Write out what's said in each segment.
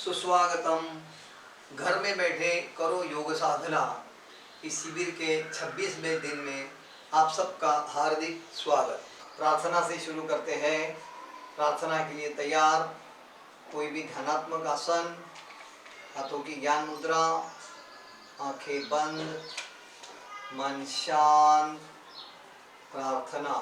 सुस्वागतम। घर में बैठे करो योग साधना। इस शिविर के 26वें दिन में आप सबका हार्दिक स्वागत। प्रार्थना से शुरू करते हैं। प्रार्थना के लिए तैयार। कोई भी ध्यानात्मक आसन, हाथों की ज्ञान मुद्रा, आंखें बंद, मन शांत। प्रार्थना।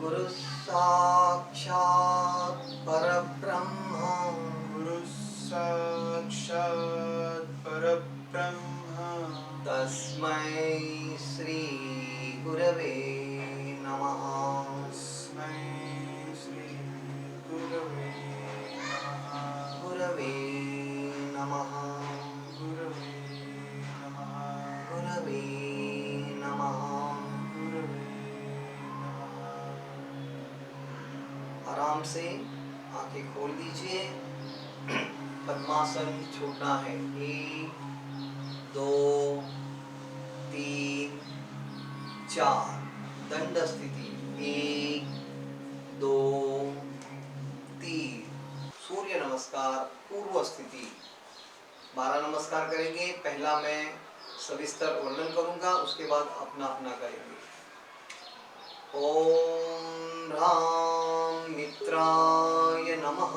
गुरु साक्षात् परब्रह्म। गुरु साक्षात् परब्रह्म। तस्मै श्री गुरवे नमः। तस्मै श्री गुरवे नमः। गुरवे नमः। गुरवे नमः। गुरवे नमः। गुरवे नमः। आराम से आंखें खोल दीजिए। पद्मासन छोड़ना है। 1 2 3 4। दंड स्थिति 1 2 3। सूर्य नमस्कार पूर्व स्थिति। 12 नमस्कार करेंगे। पहला मैं सविस्तर वर्णन करूंगा, उसके बाद अपना अपना करेंगे। ओम ह्रां मित्राय नमः।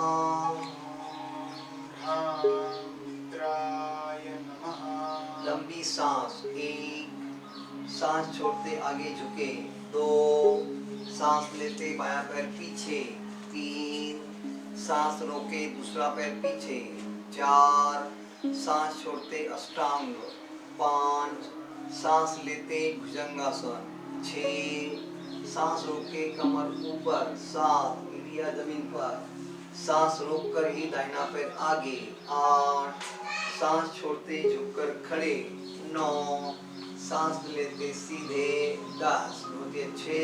मित्राय नमः। लंबी सांस। 1 सांस छोड़ते आगे झुके। 2 सांस लेते बायां पैर पीछे। 3 सांस रोके दूसरा पैर पीछे। 4 सांस छोड़ते अष्टांग। 5 सांस लेते भुजंगासन। 6 सांस रोके कमर ऊपर। 7 इंडिया जमीन पर। सांस रोककर ही दाहिना पैर आगे। 8 सांस छोड़ते झुककर खड़े। 9 सांस लेते सीधे। 10 बहुत ही अच्छे।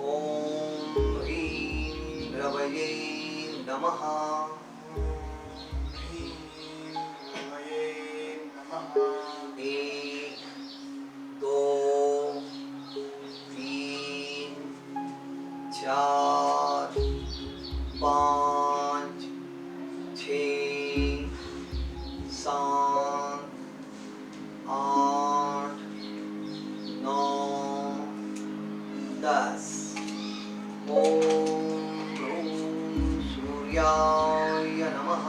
ओम ह्रीं रवये नमः। ह्रीं रवये नमः। 1 2 3 4 5 6 7 8 9 10। ओम ह्रूं सूर्याय नमः।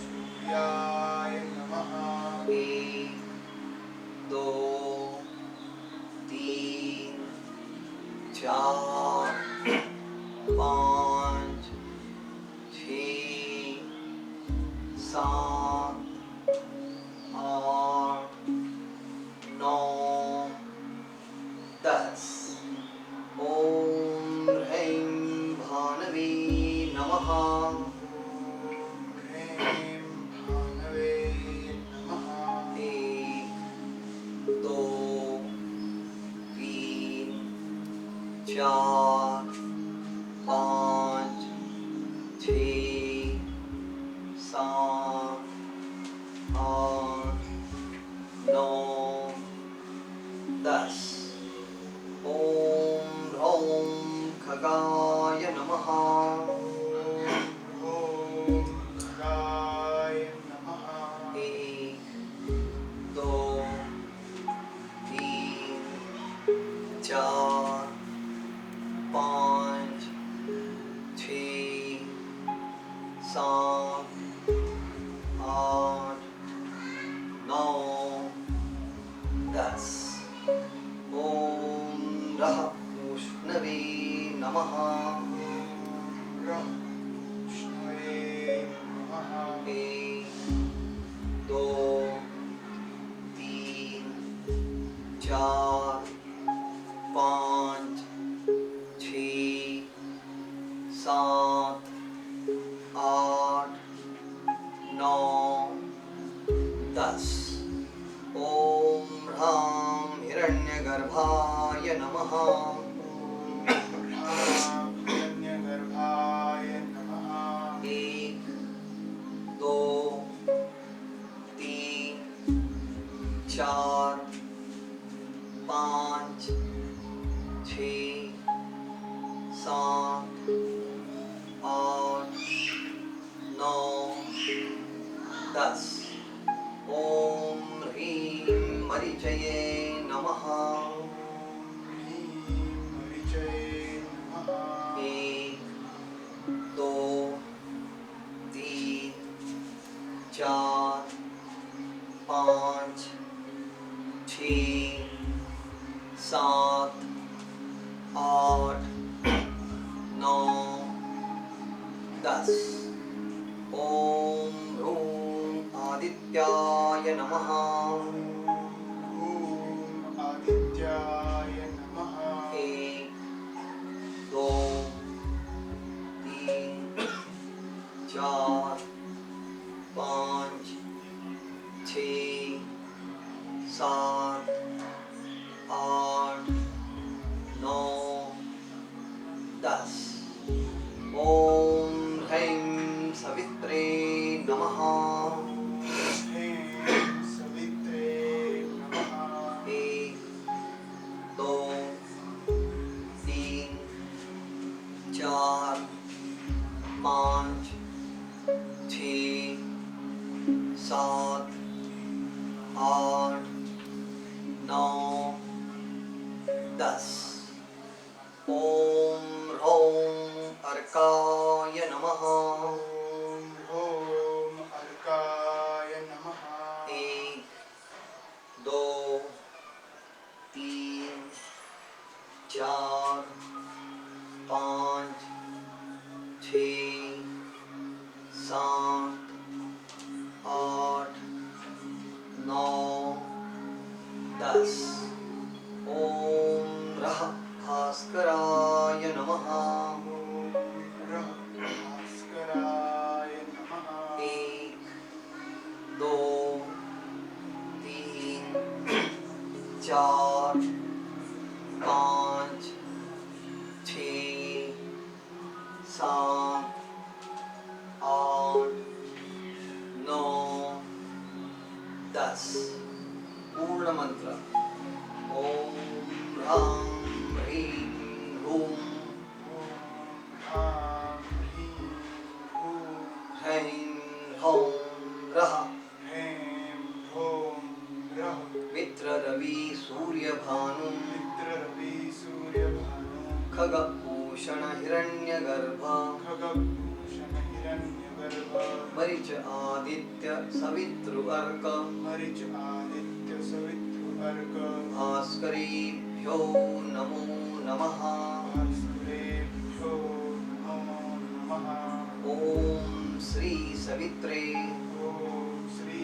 सूर्याय नमः। 1 2 3 4 5 6 7 8 9 10। ओम ह्रीं भानवे नमः। ह्रीं भानवे नमः। 1 2 3 4 5 6 7 8 9 10। ओम ह्रौं खगाय नमः। ॐ खगाय नमः। 1 2 3 4 9 10 ओम रः विष्णवे नमः रः विष्णवे नमः 1 2 3 4 5 6 7 8 9 10 ओम ह्रां हिरण्यगर्भाय नमः हिरण्यगर्भाय नमः 1 2 3 4 5 6 7 8 9 10 ओम ह्रीं मरीचये नमः ह्रीं मरीचये नमः 1 2 3 4 5 6 7 8 9 10 ओम ह्रूं आदित्याय नमः ॐ आदित्याय नमः 1 2 3 4 5 6 7 8 9 10 ओम ह्रीं सवित्रे नमः ह्रीं सवित्रे नमः 1 2 3 4 5 6 7 8 9 10 ओम ह्रौं अर्काय नमः ॐ अर्काय नमः 1 2 3 4 5 6 7 8 9 10 ओम रः भास्कराय नमः रः भास्कराय नमः 1 2 3 4 5 6 7 8 9 10 पूर्ण मंत्र ओम ह्रां ह्रीं ह्रूं ॐ ह्रीं ह्रूं ह्रैं ह्रौं रः ह्रीं ह्रूं रः मित्र रवि सूर्य भानु मित्ररवि सूर्यभानु खगभूषण हिरण्यगर्भ खगभूषण हिरण्यगर्भ मरीच आदित्य सवितृ अर्क मरीच आदित्य सवितृ भास्करेभ्यो नमो नमः भास्करेभ्यो नमो नमः ओम श्री सवित्रे ॐ श्री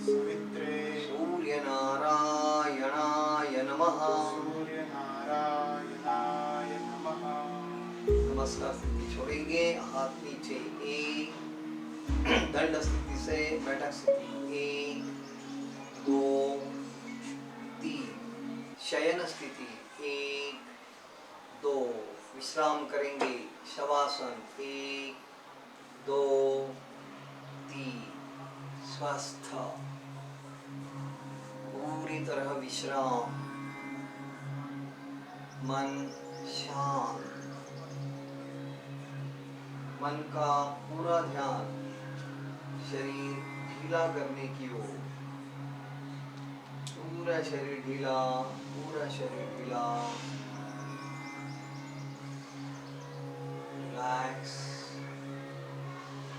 सवित्रे सूर्य नारायणाय नमः सूर्यनारायणाय नमः नमस्कार स्थिति छोड़ेंगे हाथ नीचे एक दंड स्थिति से बैठक स्थिति 1 2 3 शयन स्थिति 1 2 विश्राम करेंगे शवासन 1 2 3 स्वस्थ पूरी तरह विश्राम मन शांत मन का पूरा ध्यान शरीर ढीला करने की ओर पूरा शरीर ढीला पूरा शरीर ढीला रिलैक्स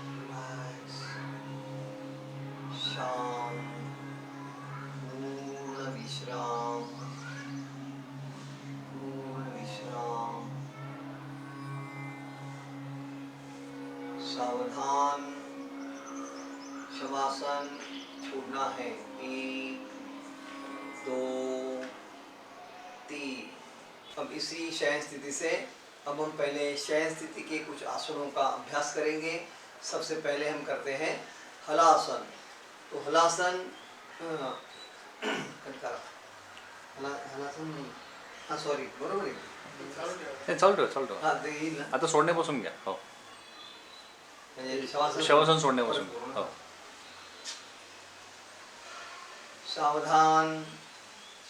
रिलैक्स शांत सावधान, शवासन छोड़ना है। 1 2 3। अब इसी शयन स्थिति से अब हम पहले शयन स्थिति के कुछ आसनों का अभ्यास करेंगे। सबसे पहले हम करते हैं हलासन। तो हलासन हलासन नहीं, हाँ सॉरी, बरोबर आहे. चालतो हा ते येईल ना. आता सोडण्यापासून घ्या. हो, म्हणजे शवासन शवासन सोडण्यापासून. हो, सावधान,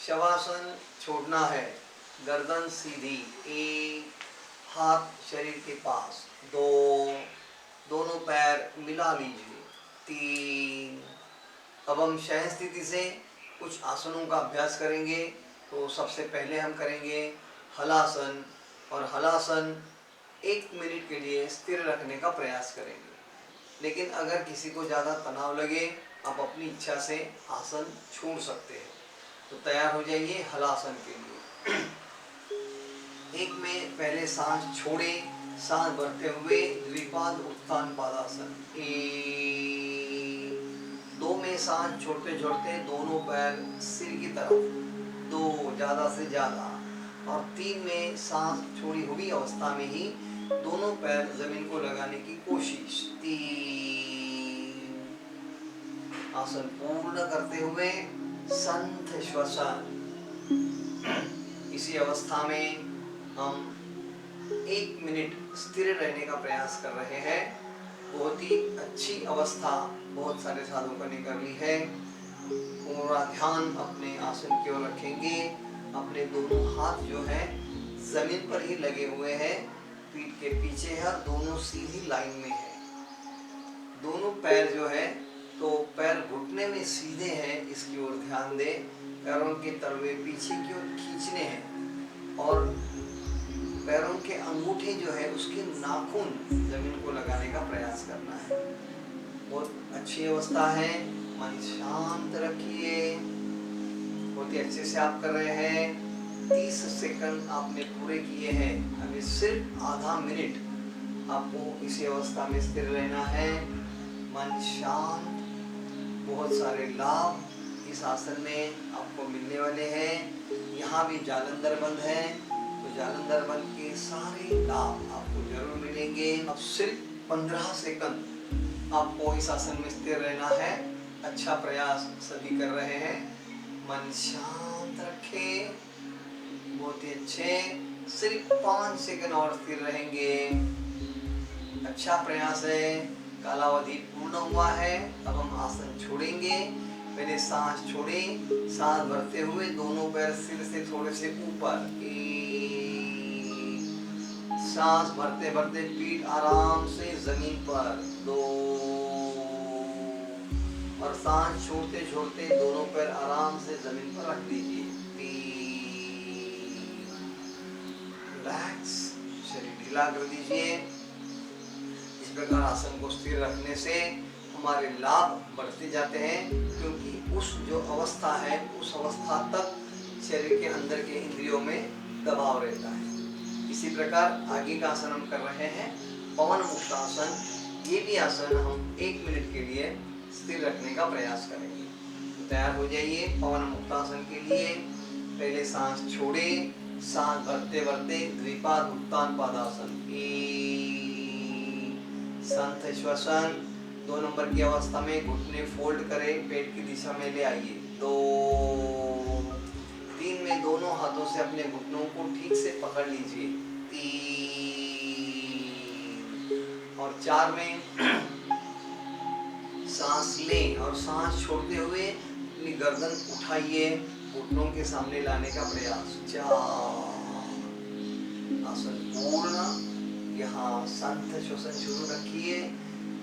शवासन छोड़ना है। गर्दन सीधी, 1 हाथ शरीर के पास, 2 दोनों पैर मिला लीजिए, 3। अब हम शयन स्थिति से कुछ आसनों का अभ्यास करेंगे। तो सबसे पहले हम करेंगे हलासन, और हलासन 1 मिनट के लिए स्थिर रखने का प्रयास करेंगे। लेकिन अगर किसी को ज़्यादा तनाव लगे, आप अपनी इच्छा से आसन छोड़ सकते हैं। तो तैयार हो जाइए हलासन के लिए। 1 में पहले सांस छोड़े, सांस भरते हुए द्विपाद उत्थान पादासन। 1 2 में सांस छोड़ते छोड़ते दोनों पैर सिर की तरफ, 2 ज़्यादा से ज़्यादा, और 3 में सांस छोड़ी हुई अवस्था में ही दोनों पैर जमीन को लगाने की कोशिश। 3 आसन पूर्ण करते हुए संथ श्वसन। इसी अवस्था में हम 1 मिनट स्थिर रहने का प्रयास कर रहे हैं। बहुत ही अच्छी अवस्था बहुत सारे साधकों ने कर ली है। पूरा ध्यान अपने आसन की ओर रखेंगे। अपने दोनों हाथ जो हैं जमीन पर ही लगे हुए हैं, पीठ के पीछे है, दोनों सीधी लाइन में है। दोनों पैर जो है, तो पैर घुटने में सीधे हैं, इसकी ओर ध्यान दें। पैरों के तलवे पीछे की ओर खींचने हैं, और पैरों के अंगूठे जो है उसके नाखून जमीन को लगाने का प्रयास करना है। बहुत अच्छी अवस्था है। मन शांत रखिए। बहुत ही अच्छे से आप कर रहे हैं। 30 सेकंड आपने पूरे किए हैं। अभी सिर्फ आधा मिनट आपको इसी अवस्था में स्थिर रहना है। मन शांत। बहुत सारे लाभ इस आसन में आपको मिलने वाले हैं। यहाँ भी जालंधर बंद है, तो जालंधर बंद के सारे लाभ आपको जरूर मिलेंगे। अब सिर्फ 15 सेकंड आपको इस आसन में स्थिर रहना है। अच्छा प्रयास सभी कर रहे हैं। मन शांत रखें। बहुत ही अच्छे। सिर्फ 5 सेकंड और स्थिर रहेंगे। अच्छा प्रयास है। कालावधि पूर्ण हुआ है। अब हम आसन छोड़ेंगे। पहले सांस छोड़ें, सांस भरते हुए दोनों पैर सिर से थोड़े से ऊपर। सांस भरते भरते पीठ आराम से जमीन पर। 2 और सांस छोड़ते छोड़ते दोनों पैर आराम से जमीन पर रख दीजिए। 3 रिलैक्स, शरीर ढीला कर दीजिए। इस प्रकार आसन को स्थिर रखने से हमारे लाभ बढ़ते जाते हैं, क्योंकि उस जो अवस्था है उस अवस्था तक शरीर के अंदर के इंद्रियों में दबाव रहता है। इसी प्रकार आगे का आसन हम कर रहे हैं पवन मुक्त आसन। ये भी आसन हम 1 मिनट के लिए स्थिर रखने का प्रयास करेंगे। तो तैयार हो जाइए पवन मुक्त आसन के लिए। पहले सांस छोड़े, सांस भरते भरते द्विपाद उत्तान पादासन। संथ श्वसन। 2 नंबर की अवस्था में घुटने फोल्ड करें, पेट की दिशा में ले आइए। 2 3 में दोनों हाथों से अपने घुटनों को ठीक से पकड़ लीजिए। 3 और 4 में सांस लें और सांस छोड़ते हुए अपनी गर्दन उठाइए, घुटनों के सामने लाने का प्रयास। 4 आसन पूर्ण। यहाँ संथ श्वसन शुरू रखिए।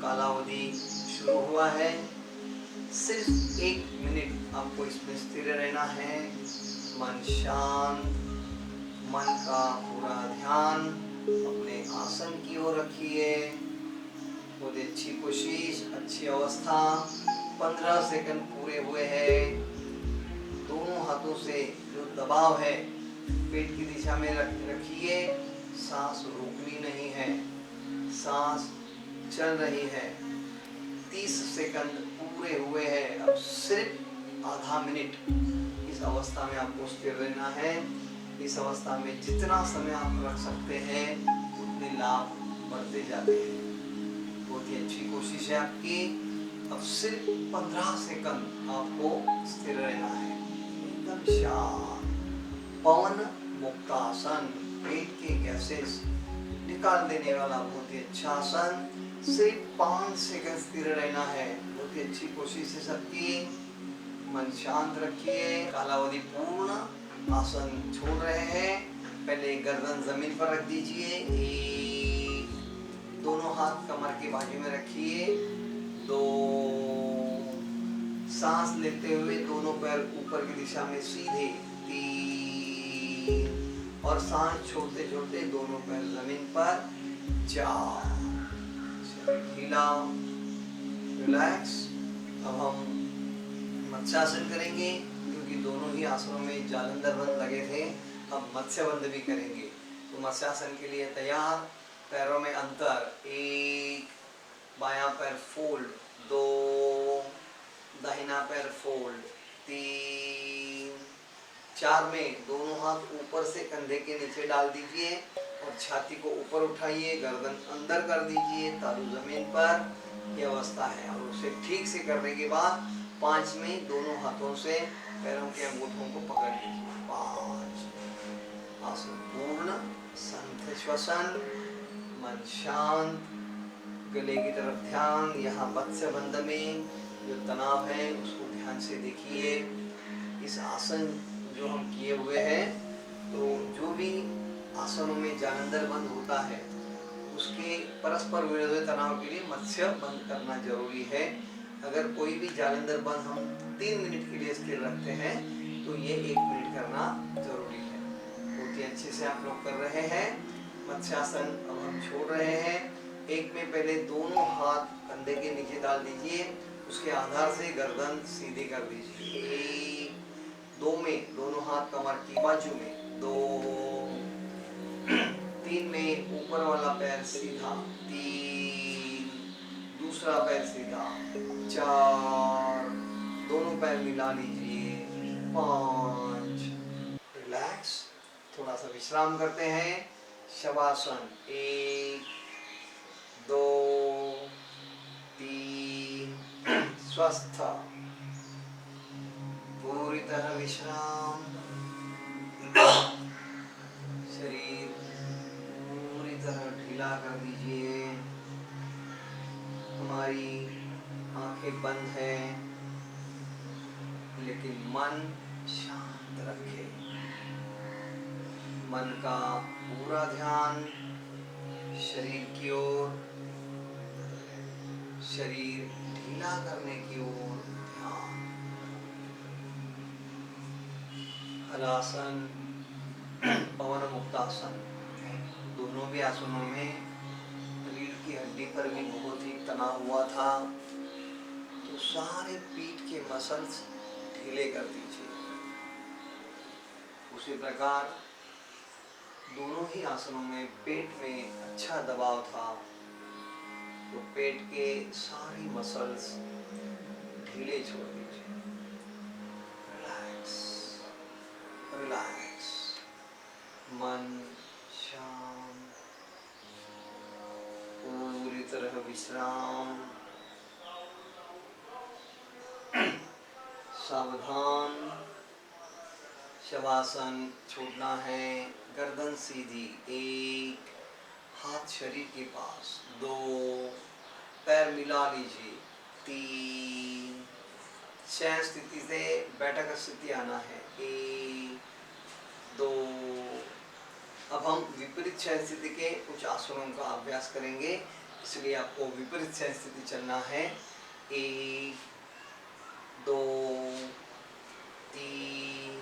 कालावधि शुरू हुआ है। सिर्फ 1 मिनट आपको इसमें स्थिर रहना है। मन शांत, मन का पूरा ध्यान अपने आसन की ओर रखिए। बहुत अच्छी कोशिश, अच्छी अवस्था। 15 सेकंड पूरे हुए हैं। दोनों हाथों से जो दबाव है पेट की दिशा में रखिए। सांस रोकनी नहीं है। सांस चल रही है। 30 सेकंड पूरे हुए हैं। अब सिर्फ आधा मिनट इस अवस्था में आपको स्थिर रहना है। इस अवस्था में जितना समय आप रख सकते हैं उतने लाभ बढ़ते जाते हैं। बहुत ही अच्छी कोशिश है आपकी। अब सिर्फ 15 सेकंड आपको स्थिर रहना है, एकदम शांत। पवन मुक्तासन, पेट के गैसेस निकाल देने वाला बहुत ही अच्छा आसन। सिर्फ 5 सेकंड स्थिर रहना है। बहुत ही अच्छी कोशिश है सबकी। मन शांत रखिए। कालावधि पूर्ण आसन छोड़ रहे हैं। पहले गर्दन जमीन पर रख दीजिए। एक, दोनों हाथ कमर के बाजू में रखिए। 2, सांस लेते हुए दोनों पैर ऊपर की दिशा में सीधे। 3 और सांस छोड़ते छोड़ते दोनों पैर जमीन पर। 4, शरीर ढीला, रिलैक्स। अब हम मत्स्यासन करेंगे क्योंकि दोनों ही आसनों में जालंधर बंद लगे थे। अब मत्स्य बंद भी करेंगे। तो मत्स्यासन के लिए तैयार। पैरों में अंतर। 1, बायां पैर फोल्ड। 2, दाहिना पैर फोल्ड। 3, 4 में दोनों हाथ ऊपर से कंधे के नीचे डाल दीजिए और छाती को ऊपर उठाइए। गर्दन अंदर कर दीजिए, तालू जमीन पर। यह अवस्था है। और उसे ठीक से करने के बाद 5 में दोनों हाथों से पैरों के अंगूठों को पकड़ लीजिए। 5, आसन पूर्ण। संत श्वसन, मन शांत, गले की तरफ ध्यान। यहाँ मत्स्य बंध में जो तनाव है उसको ध्यान से देखिए। इस आसन जो हम किए हुए हैं, तो जो भी आसनों में जालंधर बंद होता है उसके परस्पर विरोधी तनाव के लिए मत्स्य बंद करना जरूरी है। अगर कोई भी जालंधर बंद हम 3 मिनट के लिए स्थिर रखते हैं तो ये 1 मिनट करना जरूरी है। बहुत ही अच्छे से आप लोग कर रहे हैं। मत्स्यासन अब हम छोड़ रहे हैं। 1 में पहले दोनों हाथ कंधे के नीचे डाल दीजिए। उसके आधार से गर्दन सीधी कर दीजिए। 1, 2 में दोनों हाथ कमर की बाजू में। 2, 3 में ऊपर वाला पैर सीधा। 3, दूसरा पैर सीधा। 4, दोनों पैर मिला लीजिए। 5, रिलैक्स। थोड़ा सा विश्राम करते हैं। शवासन। 1, 2, 3, स्वस्थ। पूरी तरह विश्राम। शरीर पूरी तरह ढीला कर दीजिए। हमारी आंखें बंद हैं लेकिन मन शांत रखें। मन का पूरा ध्यान शरीर की ओर, शरीर ढीला करने की ओर ध्यान। हलासन, पवन मुक्तासन, दोनों भी आसनों में रीढ़ की हड्डी पर भी बहुत ही तनाव हुआ था, तो सारे पीठ के मसल्स ढीले कर दीजिए। उसी प्रकार दोनों ही आसनों में पेट में अच्छा दबाव था, तो पेट के सारी मसल्स ढीले छोड़ दीजिए। Relax, relax. मन शांत, पूरी तरह विश्राम। सावधान। शवासन छोड़ना है। गर्दन सीधी। 1, हाथ शरीर के पास। 2, पैर मिला लीजिए। 3, शयन स्थिति से बैठक स्थिति आना है। 1, 2। अब हम विपरीत शयन स्थिति के कुछ आसनों का अभ्यास करेंगे, इसलिए आपको विपरीत शयन स्थिति चलना है। 1, 2, 3,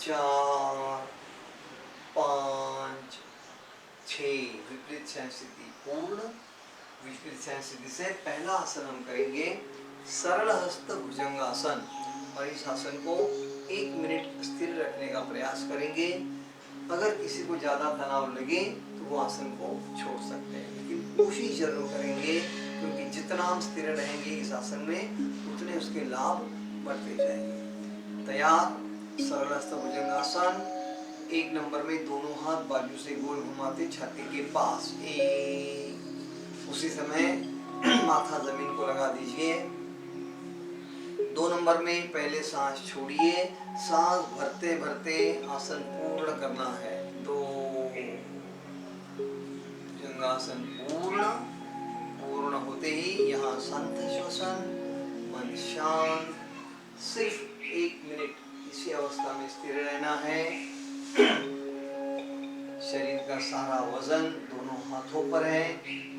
4, 5, 6। विपरीत शयन स्थिति पूर्ण। विपरीत शयन स्थिति से पहला आसन हम करेंगे सरल हस्त भुजंगासन, और इस आसन को 1 मिनट स्थिर रखने का प्रयास करेंगे। अगर किसी को ज्यादा तनाव लगे तो वो आसन को छोड़ सकते हैं, लेकिन कोशिश जरूर करेंगे, क्योंकि जितना हम स्थिर रहेंगे इस आसन में उतने उसके लाभ बढ़ते जाएंगे। तैयार, सरलस्थ भुजंगासन। 1 नंबर में दोनों हाथ बाजू से गोल घुमाते छाती के पास, उसी समय माथा जमीन को लगा दीजिए। 2 नंबर में पहले सांस छोड़िए, सांस भरते भरते आसन पूर्ण करना है। 2, भुजंगासन पूर्ण होते ही यहाँ संत श्वसन, मन शांत। सिर्फ 1 मिनट इसी अवस्था में स्थिर रहना है। शरीर का सारा वजन दोनों हाथों पर है,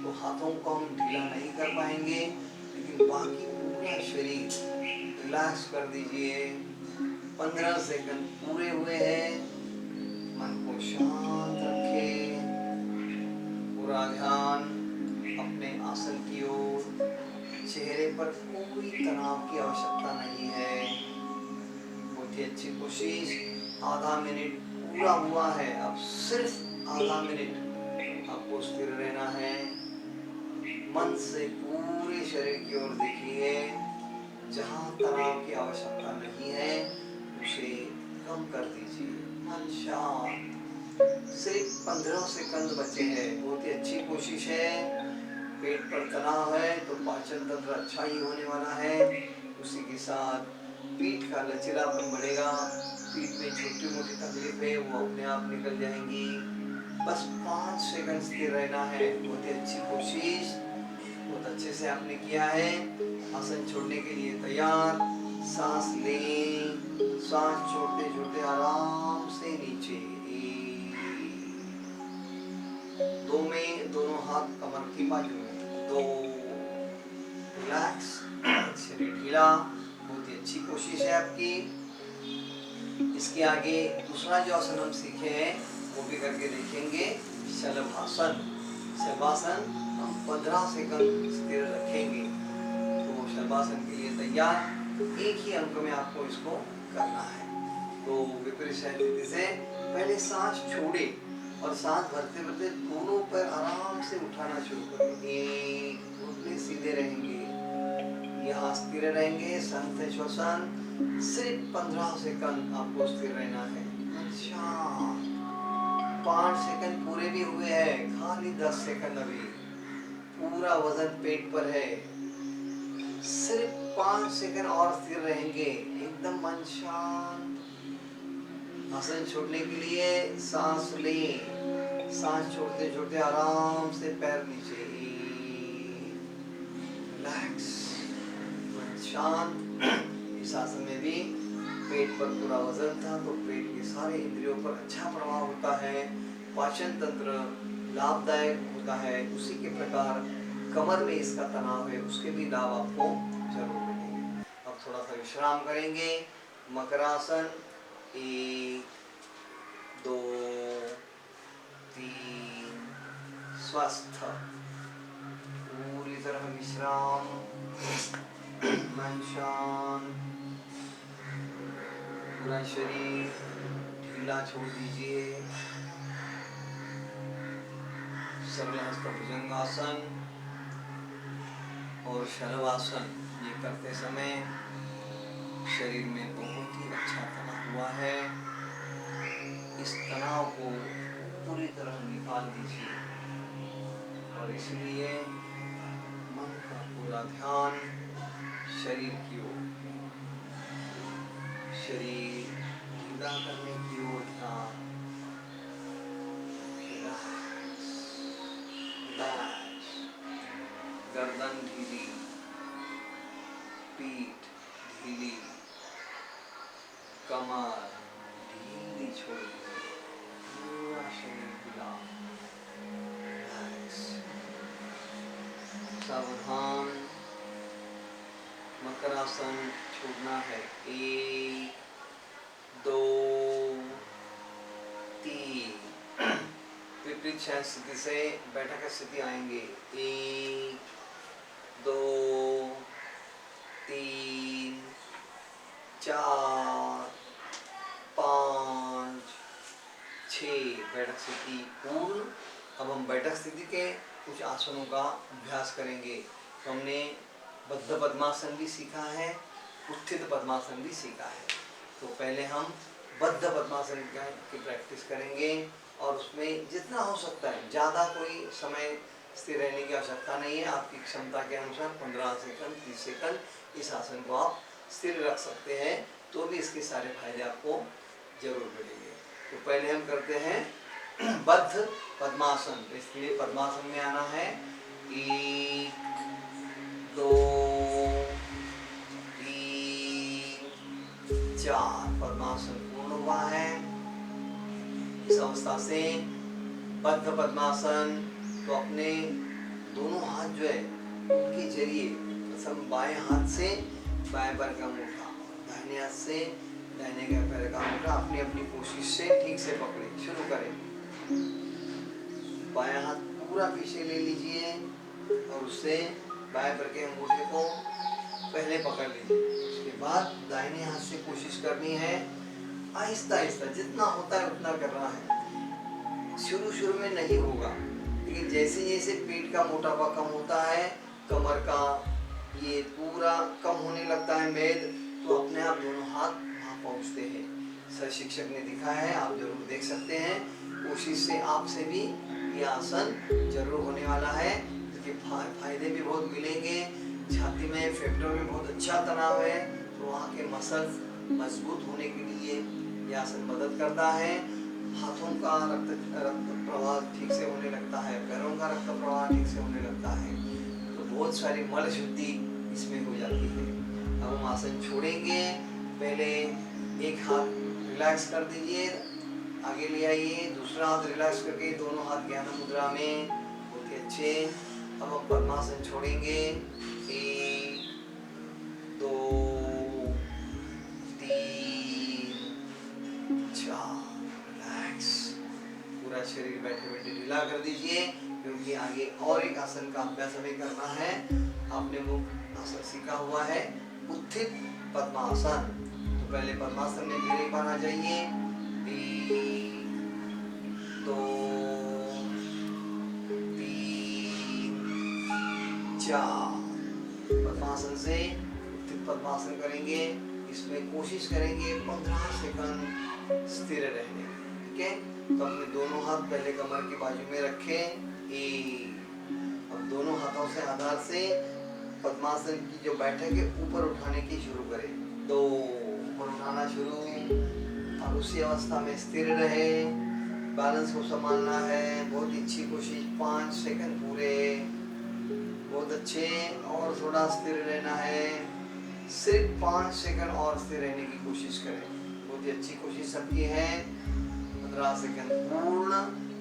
तो हाथों को हम ढीला नहीं कर पाएंगे, लेकिन बाकी पूरा शरीर रिलैक्स कर दीजिए। 15 सेकंड पूरे हुए हैं। मन को शांत रखें, पूरा ध्यान अपने आसन की ओर। चेहरे पर कोई तनाव की आवश्यकता नहीं है। बहुत ही अच्छी कोशिश। आधा मिनट पूरा हुआ है, अब सिर्फ आधा मिनट आपको स्थिर रहना है। मन से पूरे शरीर की ओर देखिए। जहाँ तनाव की आवश्यकता नहीं है उसे कम कर दीजिए। मन शांत। सिर्फ 15 सेकंड बचे हैं। बहुत ही अच्छी कोशिश है। पेट पर तनाव है तो पाचन तंत्र अच्छा ही होने वाला है। उसी के साथ पीठ का लचीलापन बढ़ेगा। पीठ में छोटी मोटी तकलीफें वो अपने आप निकल जाएंगी। बस 5 सेकंड स्थिर रहना है। बहुत ही अच्छी कोशिश, बहुत अच्छे से आपने किया है। आसन छोड़ने के लिए तैयार। सांस लें, सांस छोड़ते छोड़ते आराम से नीचे। 2 में दोनों हाथ कमर की बाजू में। 2, रिलैक्स, शरीर ढीला। बहुत ही अच्छी कोशिश है आपकी। इसके आगे दूसरा जो आसन हम सीखे हैं वो भी करके देखेंगे। शलभासन। शलभासन हम 15 सेकंड स्थिर रखेंगे। तो शलभासन के लिए तैयार। एक ही अंक में आपको इसको करना है। तो विपरीत स्थिति से पहले सांस छोड़े और सांस भरते भरते दोनों पैर आराम से उठाना शुरू करेंगे। घुटने सीधे रहेंगे, यहाँ स्थिर रहेंगे। संत श्वसन। सिर्फ 15 सेकंड आपको स्थिर रहना है। अच्छा, 5 सेकंड पूरे भी हुए हैं, खाली 10 सेकंड अभी। पूरा वजन पेट पर है। सिर्फ 5 सेकंड और स्थिर रहेंगे, एकदम मन शांत। आसन छोड़ने के लिए सांस लें। सांस छोड़ते छोड़ते आराम से पैर नीचे। रिलैक्स, मन शांत। इस आसन में भी पेट पर पूरा वजन था तो पेट के सारे इंद्रियों पर अच्छा प्रभाव होता है। पाचन तंत्र लाभदायक होता है। उसी के प्रकार कमर में इसका तनाव है, उसके भी लाभ आपको जरूर मिलेंगे। अब थोड़ा सा विश्राम करेंगे। मकरासन। 1, 2, 3, स्वस्थ। पूरी तरह विश्राम, मन शांत। पूरा शरीर ढीला छोड़ दीजिए। सरलहस्त भुजंगासन और शलभासन ये करते समय शरीर में बहुत ही अच्छा तनाव हुआ है। इस तनाव को पूरी तरह निकाल दीजिए और इसलिए मन का पूरा ध्यान शरीर की ओर, शरीर ढीला करने की ओर ध्यान। गर्दन ढीली, पीठ ढीली, कमर ढीली छोड़िए। पूरा शरीर ढीला। सावधान। मकरासन छोड़ना है। 1, 2, 3। विपरीत शयन स्थिति से बैठक स्थिति आएंगे। 1, 2, 3, 4, 5, 6। बैठक स्थिति पूर्ण। अब हम बैठक स्थिति के कुछ आसनों का अभ्यास करेंगे। तो हमने बद्ध पद्मासन भी सीखा है, उत्थित पद्मासन भी सीखा है। तो पहले हम बद्ध पद्मासन की प्रैक्टिस करेंगे और उसमें जितना हो सकता है, ज़्यादा कोई समय स्थिर रहने की आवश्यकता नहीं है। आपकी क्षमता के अनुसार 15 सेकंड 30 सेकंड इस आसन को आप स्थिर रख सकते हैं, तो भी इसके सारे फायदे आपको जरूर मिलेंगे। तो पहले हम करते हैं बद्ध पद्मासन। इसलिए पद्मासन में आना है 1 2 3 4। पद्मासन पूर्ण हुआ है। इस अवस्था से बद्ध पद्मासन, तो अपने दोनों हाथ जो है उनके जरिए प्रथम बाएं हाथ से बाएं पैर का अंगूठा, दाहिने हाथ से दाहिने पैर का अंगूठा अपनी अपनी कोशिश से ठीक से पकड़े। शुरू करें। बायां हाथ पूरा पीछे ले लीजिए और उससे बाएं पैर के अंगूठे को पहले पकड़ लीजिए। उसके बाद दाहिने हाथ से कोशिश करनी है आहिस्ता आहिस्ता, जितना होता है उतना करना है। शुरू में नहीं होगा, लेकिन जैसे जैसे पेट का मोटापा कम होता है, कमर का ये पूरा कम होने लगता है मेद, तो अपने आप दोनों हाथ वहाँ पहुँचते हैं। सर शिक्षक ने दिखाया है, आप जरूर देख सकते हैं। कोशिश से आपसे भी ये आसन जरूर होने वाला है। इसके फायदे भी बहुत मिलेंगे। छाती में, फेफड़ों में बहुत अच्छा तनाव है, तो वहाँ के मसल्स मजबूत होने के लिए ये आसन मदद करता है। हाथों का रक्त प्रवाह ठीक से होने लगता है, पैरों का रक्त प्रवाह ठीक से होने लगता है, तो बहुत सारी मल शुद्धि इसमें हो जाती है। अब हम आसन छोड़ेंगे। पहले एक हाथ रिलैक्स कर दीजिए, आगे ले आइए, दूसरा हाथ रिलैक्स करके दोनों हाथ ज्ञान मुद्रा में, बहुत ही अच्छे। अब हम पद्मासन छोड़ेंगे। 1 2 3 4। रिलैक्स, पूरा शरीर बैठे बैठे ढीला कर दीजिए, क्योंकि आगे और एक आसन का अभ्यास हमें करना है। आपने वो आसन सीखा हुआ है उत्थित पद्मासन। तो पहले पद्मासन में फिर एक बार आ जाइए। 1 2 3 4। पद्मासन से उत्थित पद्मासन करेंगे। इसमें कोशिश करेंगे 15 सेकंड स्थिर रहने की, ठीक है। तो अपने दोनों हाथ पहले कमर के बाजू में रखें। अब दोनों हाथों से आधार से पद्मासन की जो बैठक है ऊपर उठाने की शुरू करें। 2 ऊपर उठाना शुरू, और उसी अवस्था में स्थिर रहे। बैलेंस को संभालना है। बहुत अच्छी कोशिश, 5 सेकंड पूरे, बहुत अच्छे। और थोड़ा स्थिर रहना है, सिर्फ 5 सेकंड और स्थिर रहने की कोशिश करें। बहुत ही अच्छी कोशिश सबकी है। 15 सेकंड पूर्ण।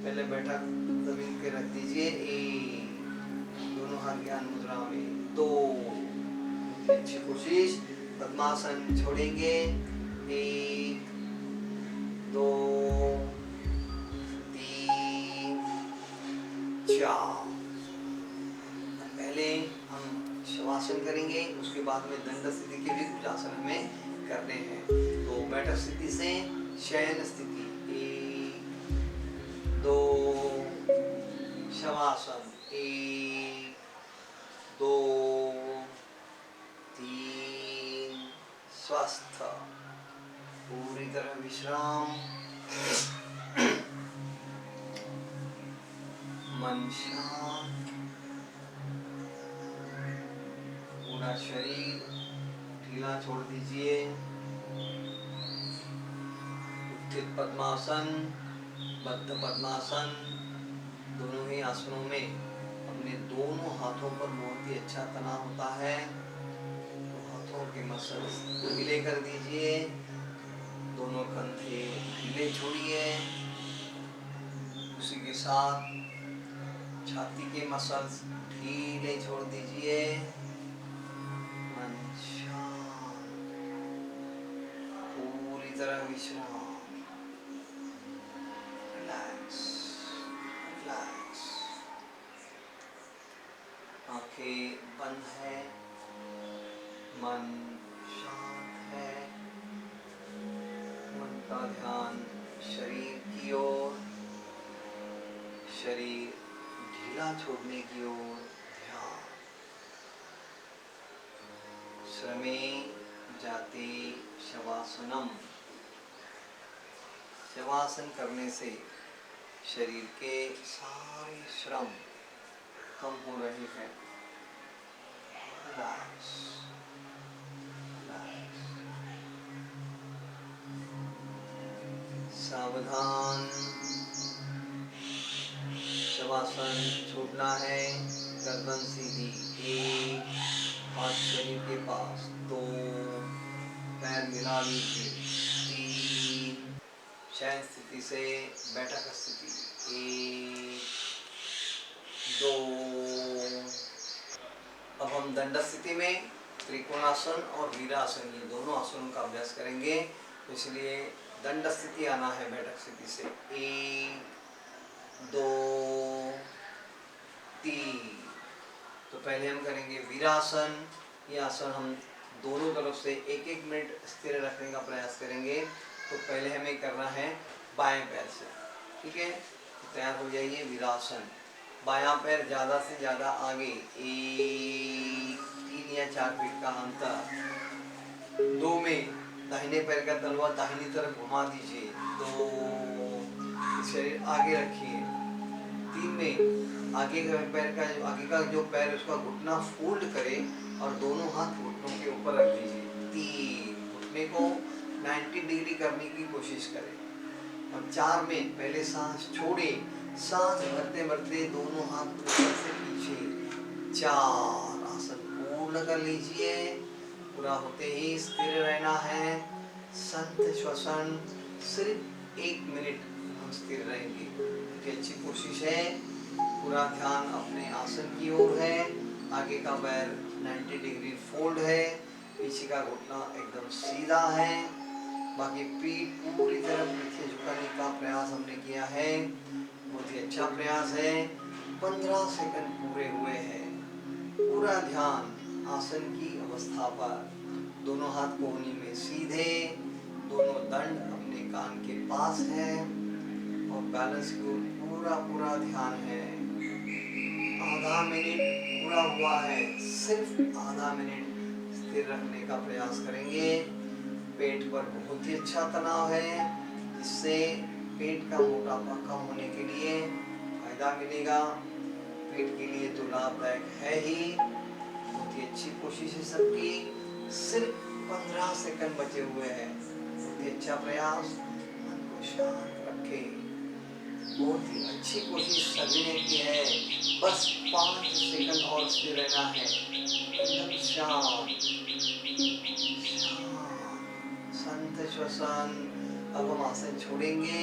पहले बैठक जमीन पे रख दीजिए। 1 दोनों हाथ ज्ञान मुद्रा में। 2 अच्छी कोशिश। पद्मासन छोड़ेंगे। 1 2 3 4। पहले हम शवासन करेंगे, उसके बाद में दंड स्थिति के भी कुछ आसन हमें करने हैं। तो बैठक स्थिति से शयन स्थिति। 1 2 शवासन। 1 2 3 स्वस्थ, पूरी तरह विश्राम। मन शांत, पूरा शरीर ढीला छोड़ दीजिए। उत्थित पद्मासन, बद्ध पद्मासन, दोनों ही आसनों में अपने दोनों हाथों पर बहुत ही अच्छा तनाव होता है। तो हाथों के मसल्स ढीले कर दीजिए। दोनों कंधे ढीले छोड़िए। उसी के साथ छाती के मसल्स ढीले छोड़ दीजिए। मन शांत, पूरी तरह विश्राम। Relax relax. आंखें बंद है, मन शांत है। मन का ध्यान शरीर की ओर। शरीर ढीला ढीला छोड़ने की ओर ध्यान। श्रमे जाते शवासनम। शवासन करने से शरीर के सारे श्रम कम हो रहे हैं। Relax, relax. सावधान। शवासन छोड़ना है। गर्दन सीधी। 1, हाथ शरीर के पास। 2, पैर मिला लीजिए। 3, शयन स्थिति से बैठक स्थिति। 1, 2। अब हम दंड स्थिति में त्रिकोणासन और वीरासन, ये दोनों आसनों का अभ्यास करेंगे। इसलिए दंड स्थिति आना है बैठक स्थिति से। 1, 2, 3। तो पहले हम करेंगे वीरासन। ये आसन हम दोनों तरफ से 1-1 मिनट स्थिर रखने का प्रयास करेंगे। तो पहले हमें करना है बाएं पैर से, ठीक है। तो तैयार हो जाइए। वीरासन। बायां पैर ज़्यादा से ज़्यादा आगे। 1, 3 या 4 फीट का अंतर। 2 में दाहिने पैर का तलवा दाहिनी तरफ घुमा दीजिए। 2, शरीर आगे रखिए। 3 में आगे का पैर का जो पैर उसका घुटना फोल्ड करें और दोनों हाथ घुटनों के ऊपर रख दीजिए। 3, घुटने को 90 डिग्री करने की कोशिश करें। अब 4 में पहले सांस छोड़े, सांस भरते भरते दोनों हाथ ऊपर से पीछे। 4, आसन पूर्ण कर लीजिए। पूरा होते ही स्थिर रहना है। संत श्वसन। सिर्फ 1 मिनट हम स्थिर रहेंगे। ये अच्छी कोशिश है। पूरा ध्यान अपने आसन की ओर है। आगे का पैर 90 डिग्री फोल्ड है। पीछे का घुटना एकदम सीधा है। बाकी पीठ पूरी तरह पीछे झुकाने का प्रयास हमने किया है। बहुत ही अच्छा प्रयास है। 15 सेकंड पूरे हुए हैं। पूरा ध्यान आसन की अवस्था पर। दोनों हाथ कोहनी में सीधे। दोनों दंड अपने कान के पास है और बैलेंस को पूरा ध्यान है। आधा मिनट पूरा हुआ है। सिर्फ आधा मिनट स्थिर रखने का प्रयास करेंगे। पेट पर बहुत ही अच्छा तनाव है, जिससे पेट का मोटापा कम होने के लिए फायदा मिलेगा। पेट के लिए तो लाभदायक है ही। बहुत ही अच्छी कोशिश है सबकी। सिर्फ 15 सेकंड बचे हुए हैं। बहुत ही अच्छा प्रयास। मन को शांत रखे। बहुत ही अच्छी कोशिश सभी ने की है। बस 5 सेकंड और स्थिर रहना है। एकदम शांत। संत श्वसन। अब हम आसन छोड़ेंगे।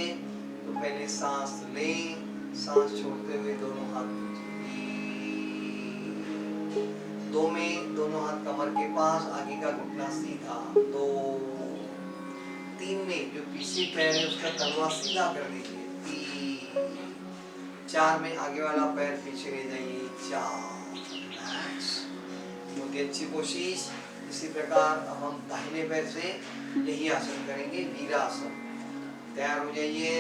तो पहले सांस लें। सांस छोड़ते हुए दोनों हाथ 2 में दोनों हाथ कमर के पास। आगे का घुटना सीधा। 2, 3 में जो पीछे पैर है उसका तलवा सीधा कर दीजिए। 3, 4 में आगे वाला पैर पीछे ले जाइए। 4, बहुत ही अच्छी कोशिश। इसी प्रकार अब हम दाहिने पैर से यही आसन करेंगे, वीरासन। तैयार हो जाइए।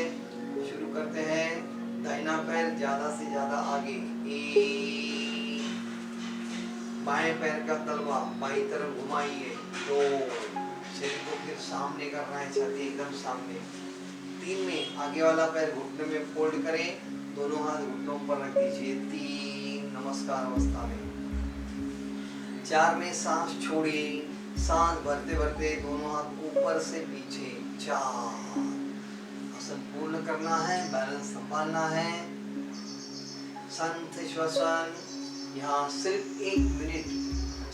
शुरू करते हैं। दाहिना पैर ज्यादा से ज्यादा आगे। 1, बाएं पैर का तलवा बाईं तरफ घुमाइए। 2, शरीर को फिर सामने करना है, छाती एकदम सामने। 3 में आगे वाला पैर घुटने में फोल्ड करें। दोनों हाथ घुटनों पर रख दीजिए। 3, नमस्कार अवस्था में। 4 में सांस छोड़िए। सांस भरते भरते दोनों हाथ ऊपर से पीछे। 4, आसन पूर्ण करना है। बैलेंस संभालना है। संत श्वसन। यहाँ सिर्फ 1 मिनट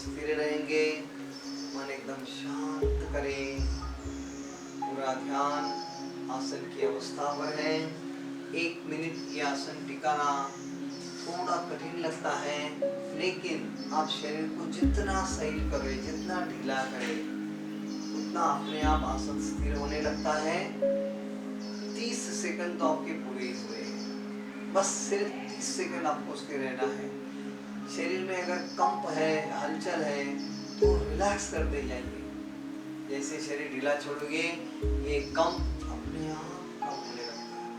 स्थिर रहेंगे। मन एकदम शांत करें। पूरा ध्यान आसन की अवस्था पर है। 1 मिनट ये आसन टिकाना थोड़ा कठिन लगता है, लेकिन आप शरीर को जितना सही करें, जितना ढीला करें, उतना अपने आप आसन स्थिर होने लगता है। 30 सेकंड तो आपके पूरे हुए हैं। बस सिर्फ 30 सेकंड आपको स्थिर रहना है। शरीर में अगर कंप है, हलचल है, तो रिलैक्स करते जाइए। जैसे शरीर ढीला छोड़ोगे, ये कंप अपने आप कम होने लगता है।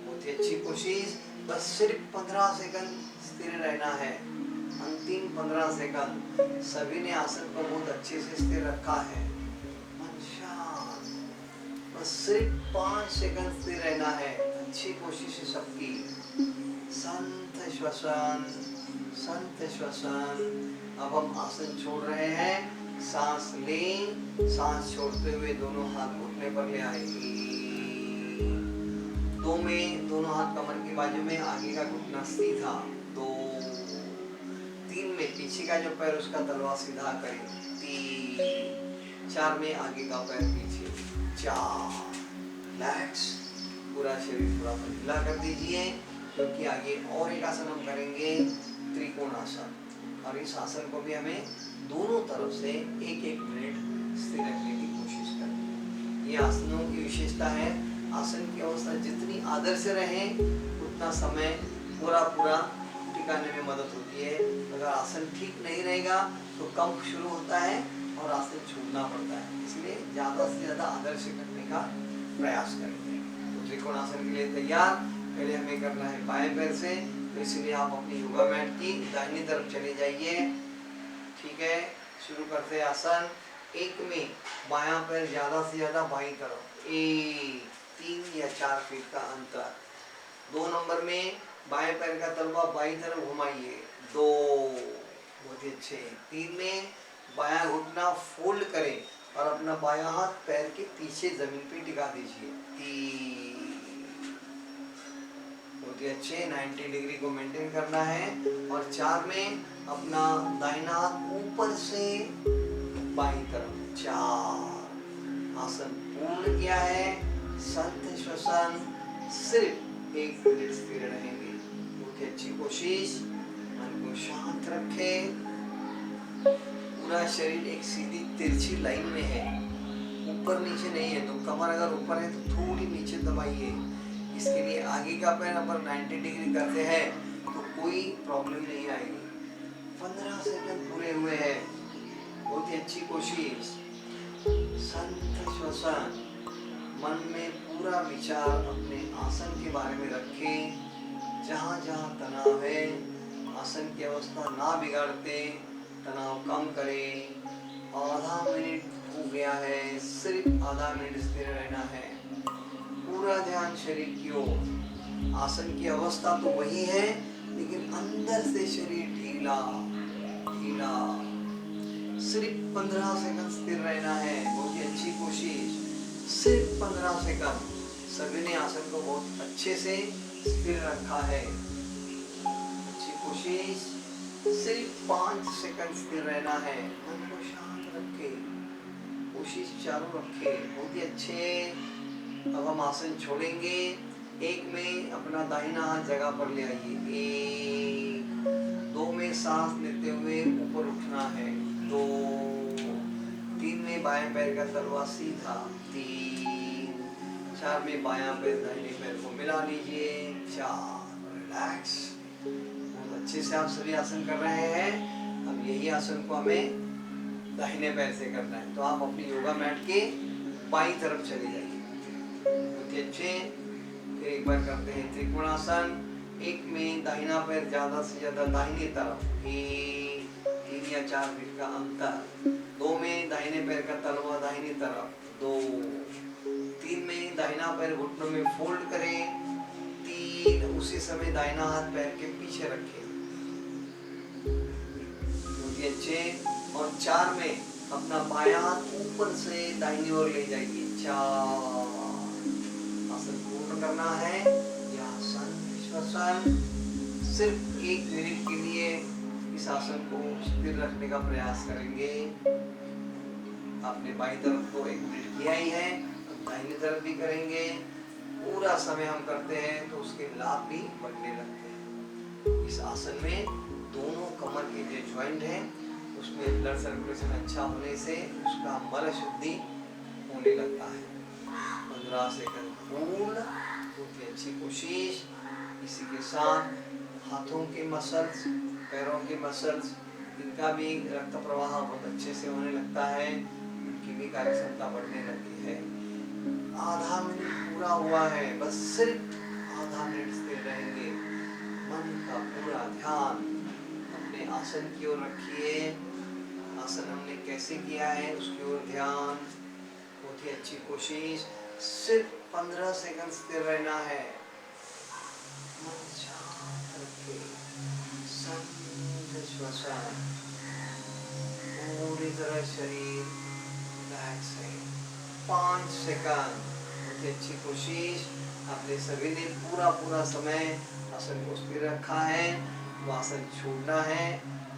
बहुत ही अच्छी कोशिश। बस सिर्फ 15 सेकंड स्थिर रहना है। अंतिम 15 सेकंड सभी ने आसन को बहुत अच्छे से स्थिर रखा है। मन शांत, बस सिर्फ 5 सेकंड स्थिर रहना है। अच्छी कोशिश है सबकी। संत श्वसन, संत श्वसन। अब हम आसन छोड़ रहे हैं। सांस लें, सांस छोड़ते हुए दोनों हाथ घुटने पर ले आएंगे। 2 में दोनों हाथ कमर की बाजू में, आगे का घुटना सीधा। 2, 3 में पीछे का जो पैर उसका तलवा सीधा करें। 3, 4 में आगे का पैर पीछे। 4, रिलैक्स, पूरा शरीर थोड़ा ढीला कर दीजिए, क्योंकि आगे और एक आसन हम करेंगे, त्रिकोणासन। और इस आसन को भी हमें दोनों तरफ से 1-1 मिनट स्थिर रखने की कोशिश करें। ये आसनों की विशेषता है। आसन की अवस्था जितनी आदर से रहे उतना समय पूरा टिकाने में मदद होती है। अगर आसन ठीक नहीं रहेगा तो कंप शुरू होता है और आसन छूटना पड़ता है। इसलिए ज़्यादा से ज़्यादा आदर से करने का प्रयास करेंगे। तो त्रिकोणासन के लिए तैयार। पहले हमें करना है बाएं पैर से, तो इसलिए आप अपनी योगा मैट की दाहिनी तरफ चले जाइए। ठीक है, शुरू करते हैं आसन। 1 में बायां पैर ज़्यादा से ज़्यादा बाईं तरफ, 1, 3 या 4 फीट का अंतर। 2 नंबर में बाएं पैर का तलवा बाईं तरफ घुमाइए, 2, बहुत ही अच्छे। 3 में बायां घुटना फोल्ड करें और अपना बायां हाथ पैर के पीछे जमीन पे टिका दीजिए, 3, बहुत ही अच्छे। 90 डिग्री को मेंटेन करना है। और 4 में अपना दाहिना हाथ ऊपर से बाईं तरफ, 4। आसन पूर्ण किया है। संत श्वसन, सिर्फ 1 मिनट स्थिर रहेंगे। बहुत ही अच्छी कोशिश। मन को शांत रखें। पूरा शरीर एक सीधी तिरछी लाइन में है, ऊपर नीचे नहीं है। तो कमर अगर ऊपर है तो थोड़ी नीचे दबाइए। इसके लिए आगे का पैर अगर 90 डिग्री करते हैं तो कोई प्रॉब्लम नहीं आएगी। 15 सेकंड पूरे हुए हैं। बहुत ही अच्छी कोशिश। संत श्वसन, मन में पूरा विचार अपने आसन के बारे में रखें। जहाँ जहाँ तनाव है, आसन की अवस्था ना बिगाड़ते, तनाव कम करें। आधा मिनट हो गया है, सिर्फ आधा मिनट स्थिर रहना है। पूरा ध्यान शरीर की ओर। आसन की अवस्था तो वही है, लेकिन अंदर से शरीर ढीला ढीला। सिर्फ 15 सेकंड स्थिर रहना है। बहुत ही अच्छी कोशिश। सिर्फ 15 सेकंड। सभी ने आसन को बहुत अच्छे से स्थिर रखा है। अच्छी कोशिश। सिर्फ 5 सेकंड स्थिर रहना है। मन को शांत रखे, कोशिश चालू रखे। बहुत ही अच्छे। अब हम आसन छोड़ेंगे। 1 में अपना दाहिना हाथ जगह पर ले आइए, 1, 2 में सांस लेते हुए ऊपर उठना है, 2, 3 में बाएं पैर का तलवा सीधा, 3, 4 में बायां पैर दाहिने पैर को मिला लीजिए, 4, रिलैक्स। बहुत अच्छे से आप सभी आसन कर रहे हैं। अब यही आसन को हमें दाहिने पैर से करना है। तो आप अपनी योगा मैट के बाईं तरफ चले जाइए। बहुत अच्छे। फिर एक बार करते हैं त्रिकोणासन। 1 में दाहिना पैर ज्यादा से ज्यादा दाहिने तरफ, 3 या 4 फीट का अंतर। 2 में दाहिने पैर का तलवा दाहिनी तरफ, 2, 3 में दाहिना पैर घुटनों में फोल्ड करें, 3, उसी समय दाहिना हाथ पैर के पीछे रखें। बहुत ही अच्छे। और 4 में अपना बायां हाथ ऊपर से दाहिनी ओर ले जाइए, 4। आसन पूर्ण करना है। यह आसन श्वसन। सिर्फ 1 मिनट के लिए इस आसन को स्थिर रखने का प्रयास करेंगे। आपने बाईं तरफ तो 1 मिनट किया ही है, दाहिनी तरफ भी करेंगे। पूरा समय हम करते हैं तो उसके लाभ भी बढ़ने लगते हैं। इस आसन में दोनों कमर के जो जॉइंट हैं उसमें ब्लड सर्कुलेशन अच्छा होने से उसका मल शुद्धि होने लगता है। 15 सेकंड पूर्ण। बहुत ही अच्छी कोशिश। इसी के साथ हाथों के मसल्स, पैरों के मसल्स, इनका भी रक्त प्रवाह बहुत अच्छे से होने लगता है। इनकी भी कार्यक्षमता बढ़ने लगती है। आधा मिनट पूरा हुआ है, बस सिर्फ आधा मिनट स्थिर रहेंगे। मन का का पूरा ध्यान अपने आसन की ओर रखिए। आसन हमने कैसे किया है उसकी ओर ध्यान। बहुत ही अच्छी कोशिश। सिर्फ 15 सेकंड स्थिर रहना है। मन शांत रखे, शांत श्वसन, पूरी तरह शरीर रिलैक्स है। 5 सेकंड। बहुत ही अच्छी कोशिश। आपने सभी ने पूरा समय आसन को स्थिर रखा है। वो आसन छोड़ना है।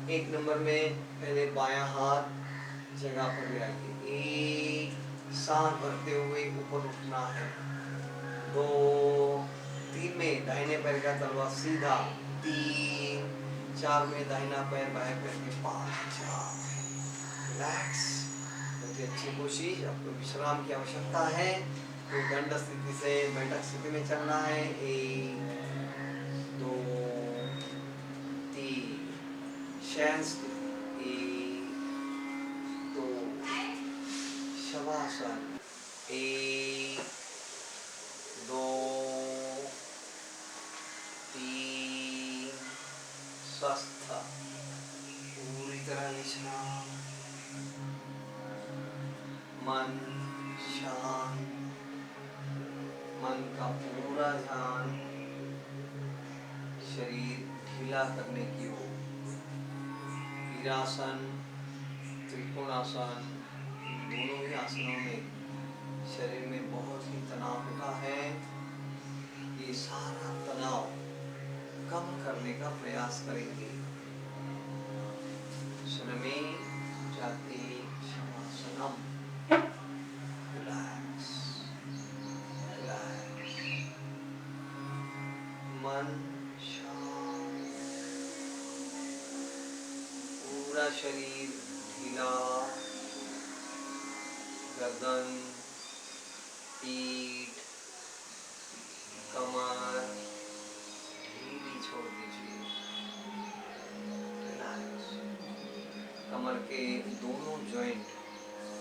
1 नंबर में पहले बायां हाथ जगह पर ले आइए। 1, सांस भरते हुए ऊपर उठना है। 2, 3 में दाहिने पैर का तलवा सीधा। 3, 4 में दाहिना पैर बाएं पैर के पास। रिलैक्स। बहुत ही अच्छी कोशिश। आपको विश्राम की आवश्यकता है तो दंड स्थिति से बैठक स्थिति में चलना है। 1, 2, 3, शयन स्थिति। 1, 2, शवासन। 1, 2, 3, स्वस्थ, पूरी तरह विश्राम। मन शांत, मन का पूरा ध्यान शरीर ढीला करने की ओर। वीरासन, त्रिकोणासन, दोनों ही आसनों में शरीर में बहुत ही तनाव होता है। ये सारा तनाव कम करने का प्रयास करेंगे। शनमे जाति शवासनम। Relax, relax. मन शांत, पूरा शरीर ढीला। गर्दन, पीठ, कमर ढीली छोड़ दीजिए। रिलैक्स। कमर के दोनों जॉइंट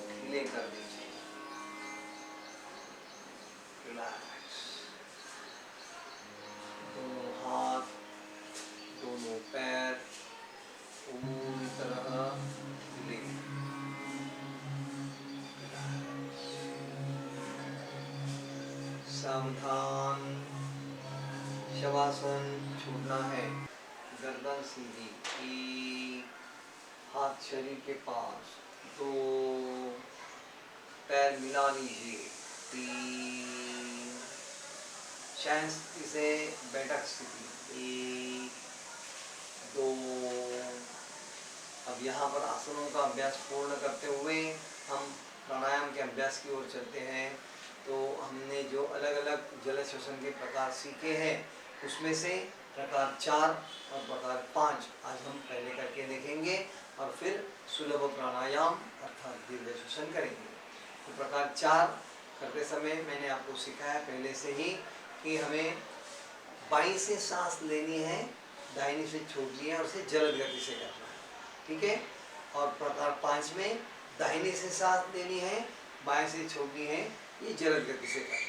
ढीले कर दीजिए। रिलैक्स। दोनों हाथ, दोनों पैर पूरी तरह ढीले। सावधान। शवासन छूटना है। गर्दन सीधी। 1, हाथ शरीर के पास। 2, पैर मिला लीजिए। 3, शयन स्थिति से बैठक स्थिति। 1, 2। अब यहाँ पर आसनों का अभ्यास पूर्ण करते हुए हम प्राणायाम के अभ्यास की ओर चलते हैं। तो हमने जो अलग अलग जल श्वसन के प्रकार सीखे हैं उसमें से प्रकार 4 और प्रकार 5 आज हम पहले करके देखेंगे और फिर सुलभ प्राणायाम अर्थात दीर्घ श्वसन करेंगे। तो प्रकार 4 करते समय मैंने आपको सिखाया पहले से ही कि हमें बाईं से सांस लेनी है, दाहिनी से छोड़नी है और उसे जलद गति से करना है। ठीक है। और प्रकार 5 में दाहिनी से सांस लेनी है, बाएं से छोड़नी है, ये जलद गति से करना है।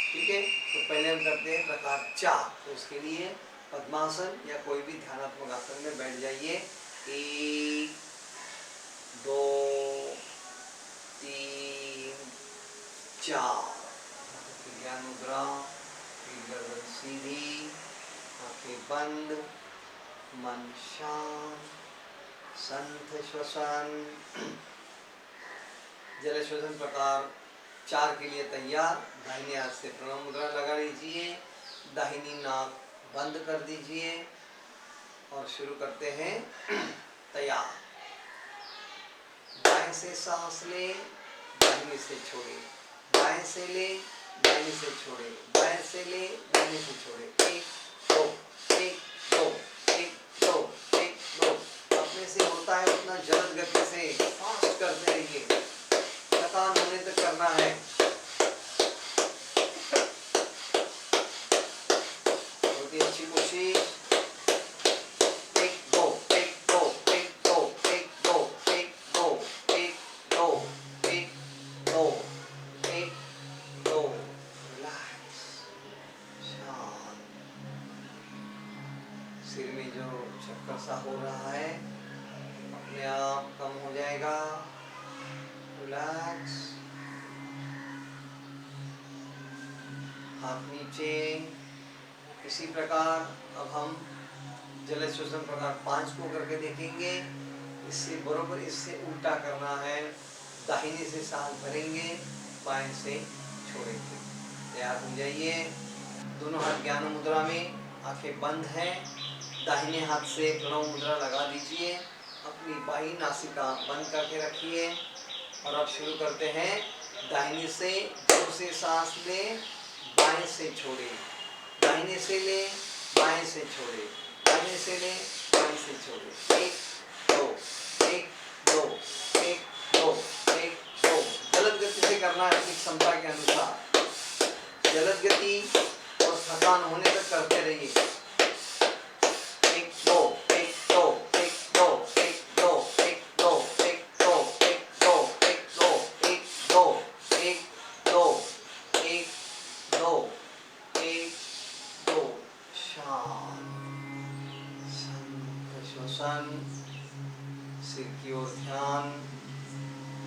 ठीक है। तो पहले हम करते हैं प्रकार 4। तो उसके लिए पद्मासन या कोई भी ध्यानात्मक आसन में बैठ जाइए। 1, 2, 3, 4। ज्ञान मुद्रा, गर्दन सीधी, आंखें बंद, मन शांत, संत श्वसन। जल श्वसन प्रकार 4 के लिए तैयार। दाहिने हाथ से प्रणव मुद्रा लगा लीजिए, दाहिनी नाक बंद कर दीजिए और शुरू करते हैं। तैयार। बाएं से सांस ले, दाहिने से छोड़े, बाएं से ले, दाहिने से छोड़े, बाएं से ले, दाहिने से छोड़े। 1, 2, 1, 2, 1, 2, 1, 2। अपने से होता है उतना जल्द गति से फास्ट करते रहिए, थकान होने तक करना है। बहुत ही अच्छी कोशिश। 1, 2, 1, 2, 1, 2, 1, 2, 1, 2, 1, 2, 1, 2, 1, 2। रिलैक्स, शांत। सिर चक्कर सा हो रहा है, अपने आप कम हो जाएगा। रिलैक्स, हाथ नीचे। इसी प्रकार अब हम जल श्वसन प्रकार 5 को करके देखेंगे। इससे बरोबर इससे उल्टा करना है। दाहिने से सांस भरेंगे, बाएं से छोड़ेंगे। तैयार हो जाइए। दोनों हाथ ज्ञान मुद्रा में, आंखें बंद हैं। दाहिने हाथ से प्रणव मुद्रा लगा दीजिए। अपनी बाई नासिका बंद करके रखिए और अब शुरू करते हैं। दाहिने से जोर से सांस लें, बाएं से छोड़े, दाहिने से ले, बाएं से छोड़े, दाहिने से ले, बाएं से छोड़े। 1 2 1 2 1 2 1 2। गलत गति से करना है अपनी क्षमता के अनुसार। गलत गति और थकान होने तक करते रहिए। 1 2 1 2 1 2 1 2 1 2 1 2 1 2 1 2 1 2 1 2 1 2 1 2। शांत श्वसन, सिर की ओर ध्यान।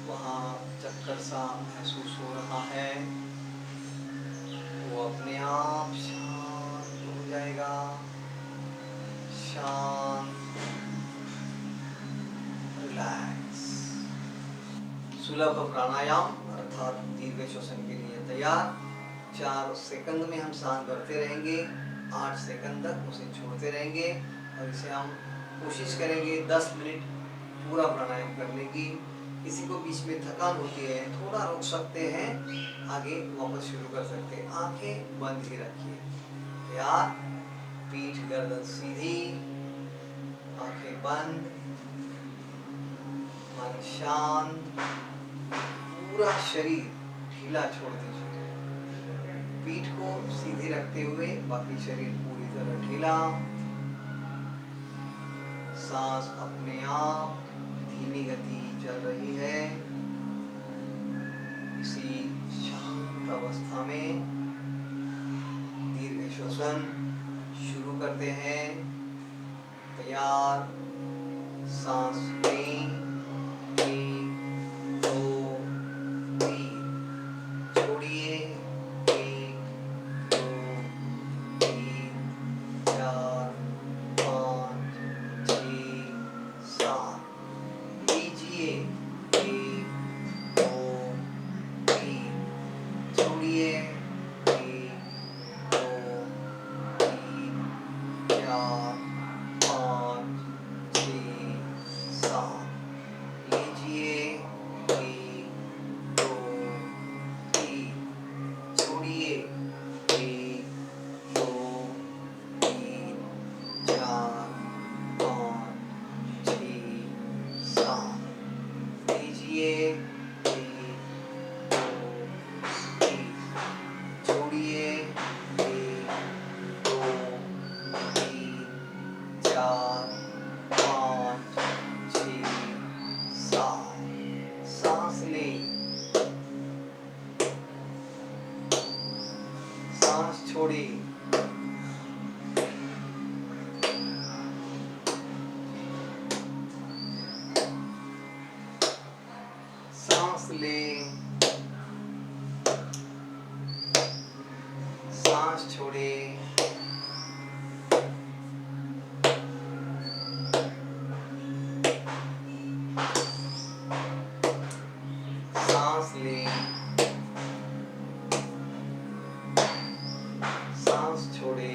वहाँ चक्कर सा महसूस हो रहा है, वो अपने आप शांत हो जाएगा। शांत, रिलैक्स। सुलभ प्राणायाम अर्थात दीर्घ श्वसन के लिए तैयार। 4 सेकंड में हम सांस भरते रहेंगे, 8 सेकंड तक उसे छोड़ते रहेंगे और इसे हम कोशिश करेंगे 10 मिनट पूरा प्राणायाम करने की। किसी को बीच में थकान होती है, थोड़ा रुक सकते हैं, आगे वापस शुरू कर सकते हैं। आंखें बंद ही रखिए। तैयार। पीठ गर्दन सीधी, आंखें बंद, मन शांत, पूरा शरीर ढीला छोड़ दीजिए। पीठ को सीधी रखते हुए बाकी शरीर पूरी तरह ढीला। सांस अपने आप धीमी गति चल रही है। इसी शांत अवस्था में दीर्घ श्वसन शुरू करते हैं। तैयार। सांस लें, 1 2 3, छोड़िए, 1 2 3 4 5 6 7। लीजिए, 1 2 3, छोड़िए, 1 2 3 4 5 6 7। लीजिए, 1 2 3, छोड़िए, 1 2 3 4 5 6 7। लीजिए, 1 2 3, छोड़िए, 1 2 3 4 5 6 7। सांस लें, सांस छोड़िए। सांस लें, सांस छोड़े। सांस लें, सांस छोड़े।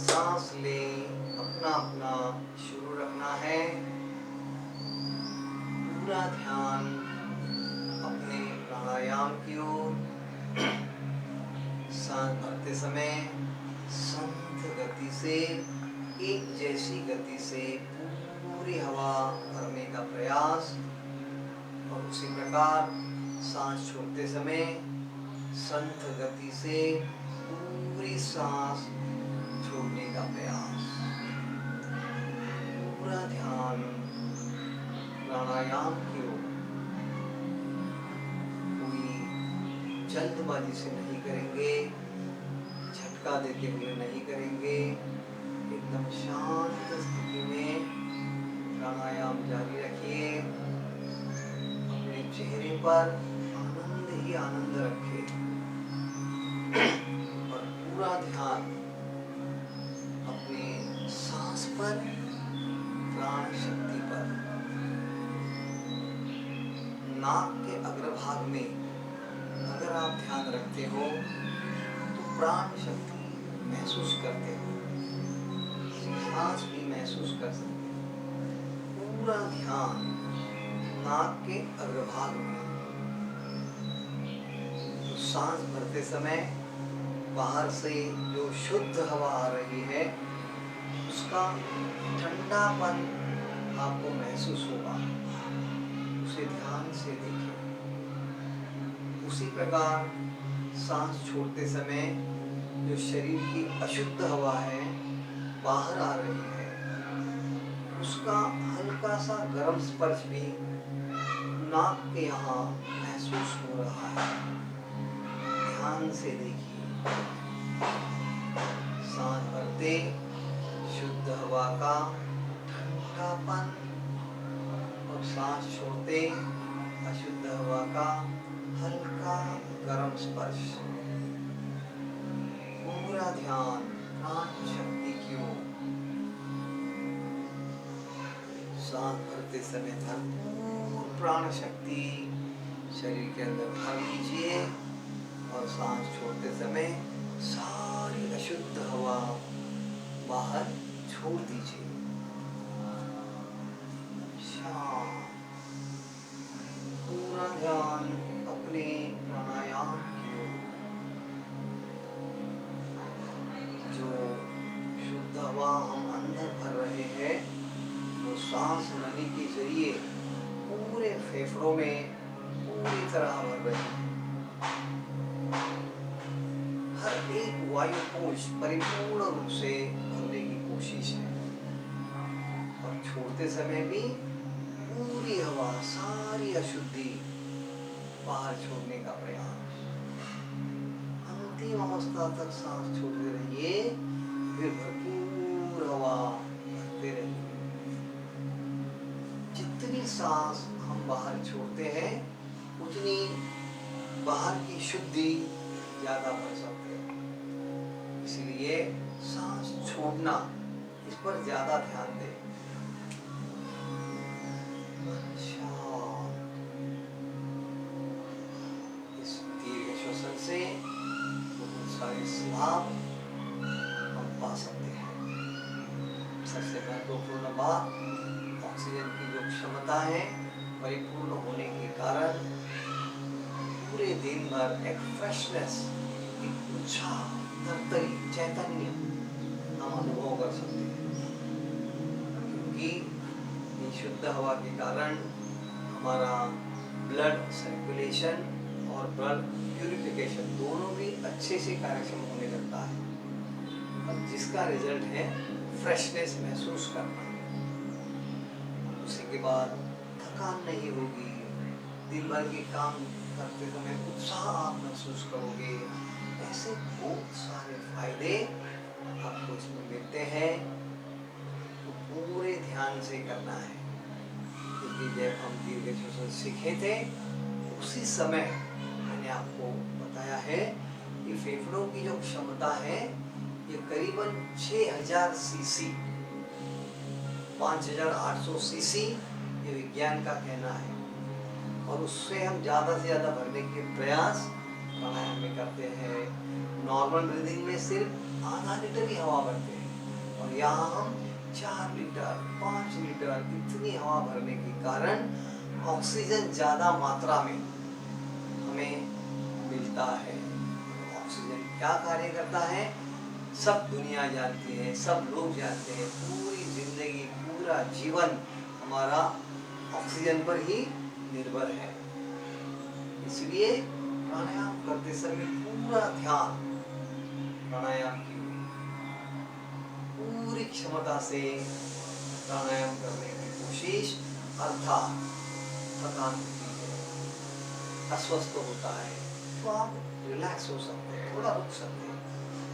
सांस लें, अपना अपना शुरू रखना है। पूरा ध्यान अपने प्राणायाम की ओर। सांस भरते समय संत गति से, एक जैसी गति से पूरी हवा भरने का प्रयास और उसी प्रकार सांस छोड़ते समय संत गति से पूरी सांस छोड़ने का प्रयास। पूरा ध्यान प्राणायाम की ओर। कोई जल्दबाजी से नहीं करेंगे, झटका देते हुए नहीं करेंगे। एकदम शांत स्थिति में प्राणायाम जारी रखिए। अपने चेहरे पर आनंद ही आनंद रखें और पूरा ध्यान अपने सांस पर, प्राण शक्ति पर। नाक के अग्रभाग में अगर आप ध्यान रखते हो तो प्राण शक्ति महसूस करते हो, सांस भी महसूस कर सकते हो। पूरा ध्यान नाक के अग्रभाग में। तो सांस भरते समय बाहर से जो शुद्ध हवा आ रही है उसका ठंडापन आपको महसूस होगा, उसे ध्यान से देखिए। उसी प्रकार सांस छोड़ते समय जो शरीर की अशुद्ध हवा है बाहर आ रही है, उसका हल्का सा गर्म स्पर्श भी नाक के यहाँ महसूस हो रहा है। ध्यान से देखिए। सांस भरते शुद्ध हवा का ठंडापन और सांस छोड़ते अशुद्ध हवा का हल्का गर्म स्पर्श। पूरा ध्यान प्राण शक्ति की ओर। सांस भरते समय भरपूर प्राण शक्ति शरीर के अंदर भर लीजिए और सांस छोड़ते समय सारी अशुद्ध हवा बाहर छोड़ दीजिए। शांत। पूरा ध्यान अपने प्राणायाम की ओर। जो शुद्ध हवा हम अंदर भर रहे हैं वो सांस नली के जरिए पूरे फेफड़ों में पूरी तरह भर रहे हैं। हर एक वायु कोश परिपूर्ण रूप से भरने की कोशिश है और छोड़ते समय भी पूरी हवा, सारी अशुद्धि बाहर छोड़ने का प्रयास। अंतिम अवस्था तक सांस छोड़ते रहिए, फिर भरपूर हवा भरते रहिए। जितनी सांस हम बाहर छोड़ते हैं उतनी बाहर की शुद्धि ज्यादा बढ़ सकती है। इसलिए सांस छोड़ना, इस पर ज्यादा ध्यान दें। इस दीर्घ श्वसन से बहुत सारे लाभ हम पा सकते हैं। सबसे महत्वपूर्ण बात, ऑक्सीजन की जो क्षमता है परिपूर्ण होने के कारण पूरे दिन भर एक फ्रेशनेस, एक उत्साह, तरतरी, चैतन्य हम अनुभव कर सकते हैं। क्योंकि ये शुद्ध हवा के कारण हमारा ब्लड सर्कुलेशन और ब्लड प्यूरिफिकेशन दोनों भी अच्छे से कार्यक्षम होने लगता है और जिसका रिजल्ट है फ्रेशनेस महसूस करना। उसी के बाद थकान नहीं होगी, दिन भर के काम करते समय उत्साह आप महसूस करोगे। ऐसे बहुत सारे फायदे आपको इसमें मिलते हैं। तो पूरे ध्यान से करना है, क्योंकि जब हम दीर्घ श्वसन सीखे थे उसी समय मैंने आपको बताया है कि फेफड़ों की जो क्षमता है ये करीबन 6000 सीसी, 5800 सीसी ये विज्ञान का कहना है। और उससे हम ज़्यादा से ज़्यादा भरने के प्रयास प्राणायाम में करते हैं। नॉर्मल ब्रीदिंग में सिर्फ आधा लीटर ही हवा भरते हैं और यहाँ हम 4 लीटर 5 लीटर इतनी हवा भरने के कारण ऑक्सीजन ज़्यादा मात्रा में हमें मिलता है। ऑक्सीजन क्या कार्य करता है सब दुनिया जानती है, सब लोग जानते हैं। पूरी जिंदगी, पूरा जीवन हमारा ऑक्सीजन पर ही निर्भर है। इसलिए प्राणायाम करते समय पूरा ध्यान प्राणायाम की पूरी क्षमता से प्राणायाम करने की कोशिश, अर्थात थकान होती है, अस्वस्थ होता है, तो आप रिलैक्स हो सकते हैं, थोड़ा रुक सकते हैं,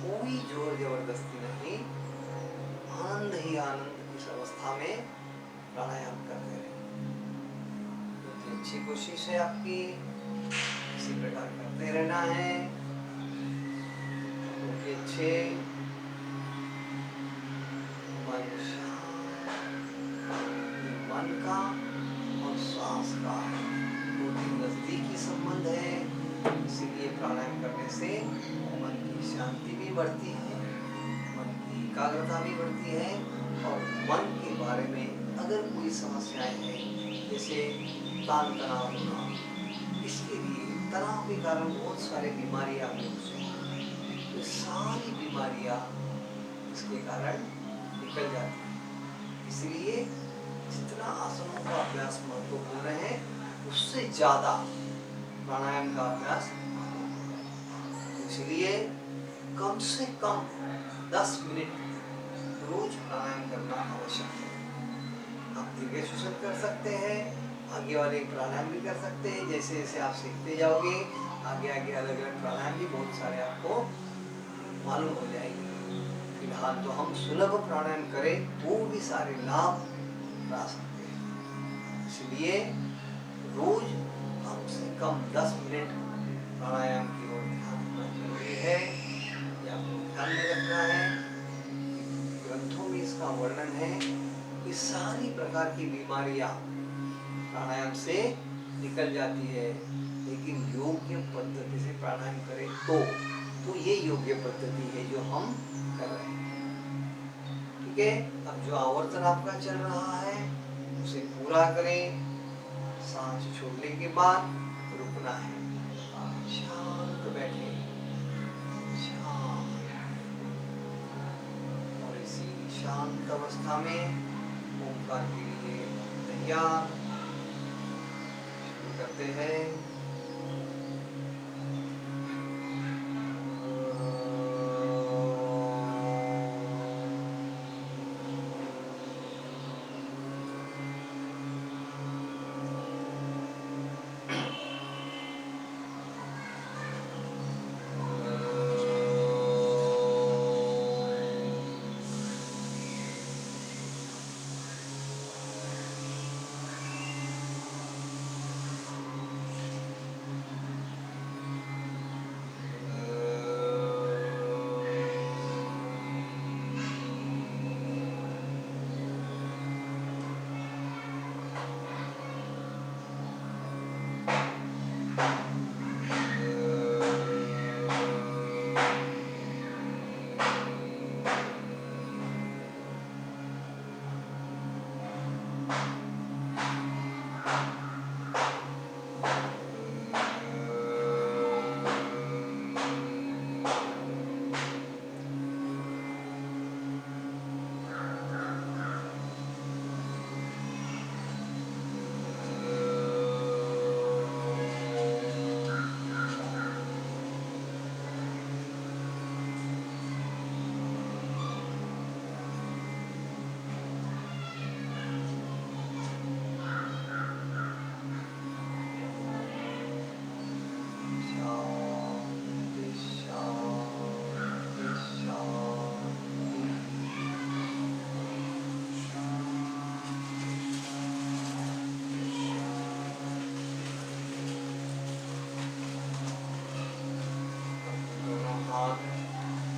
कोई जोर जबरदस्ती नहीं, आनंद ही आनंद इस अवस्था में प्राणायाम करते रहे। बहुत ही अच्छी कोशिश है आपकी, इसी प्रकार करते रहना है। बहुत ही अच्छे मन का और सांस का बहुत ही नजदीकी संबंध है, इसीलिए प्राणायाम करने से मन की शांति भी बढ़ती है, मन की एकाग्रता भी बढ़ती है, और मन के बारे में अगर कोई समस्याएं हैं जैसे तान तनाव होना, इसके लिए तनाव के कारण बहुत सारी बीमारियां हो सकती हैं, तो सारी बीमारियां इसके कारण निकल जाती है। इसलिए जितना आसनों का अभ्यास महत्वपूर्ण है, उससे ज्यादा प्राणायाम का अभ्यास महत्वपूर्ण है। इसलिए कम से कम 10 मिनट रोज प्राणायाम करना आवश्यक है। आप दीर्घ श्वसन कर सकते हैं, आगे वाले प्राणायाम भी कर सकते हैं। जैसे जैसे आप सीखते जाओगे, आगे आगे अलग अलग प्राणायाम भी बहुत सारे आपको मालूम हो जाएंगे। फिलहाल तो हम सुलभ प्राणायाम करें वो भी सारे लाभ पा सकते हैं। इसलिए रोज कम से कम 10 मिनट प्राणायाम की ओर ध्यान देना जरूरी है। ये आपको ध्यान में रखना है। ग्रंथों में इसका वर्णन है कि सारी प्रकार की बीमारियां प्राणायाम से निकल जाती है, लेकिन योग्य पद्धति से प्राणायाम करें तो ये योग्य पद्धति है जो हम कर रहे हैं। ठीक है, अब जो आवर्तन आपका चल रहा है उसे पूरा करें। सांस छोड़ने के बाद रुकना है, शांत बैठे, शांत, और इसी शांत अवस्था में ओंकार के लिए तैयार। शुरू करते हैं।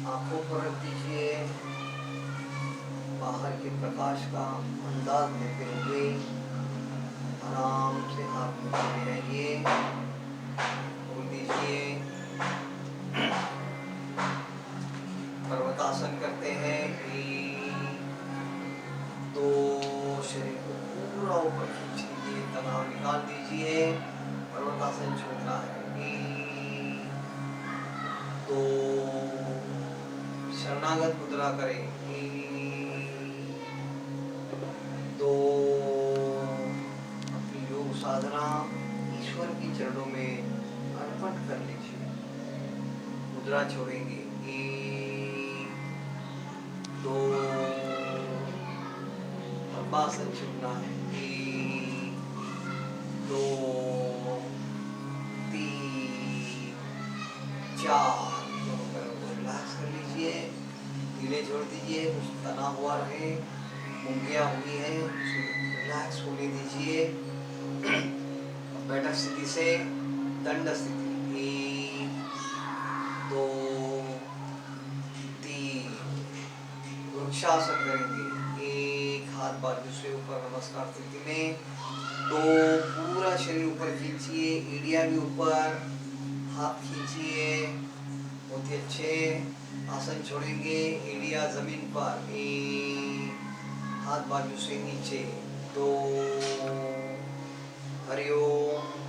आंखों पर रख दीजिए, बाहर के प्रकाश का अंदाज लेते हुए आराम से हाथ में रहिए। खोल दीजिए। पर्वतासन करते हैं। 1 2, शरीर को पूरा ऊपर खींच लीजिए, तनाव निकाल दीजिए। पर्वतासन छोड़ना है। 1 2, शरणागत मुद्रा करें। 1 2, अपनी योग साधना ईश्वर की चरणों में अर्पण कर लीजिए। मुद्रा छोड़ेंगे। 1 2, पद्मासन छूटना है। 1 2 3 4 दोनों पैरों को रिलैक्स कर लीजिए, ढीले छोड़ दीजिए, कुछ तना हुआ रहे, मुंगियाँ हुई हैं, रिलैक्स होने दीजिए। बैठक स्थिति से दंड स्थिति 1 2 3 वृक्षासन करेंगे। 1 हाथ बाजू से ऊपर नमस्कार स्थिति में, 2 पूरा शरीर ऊपर खींचिए, एड़िया भी ऊपर, हाथ खींचिए, बहुत ही अच्छे। आसन छोड़ेंगे, एड़िया जमीन पर, 1 हाथ बाजू से नीचे, 2 हरिओम।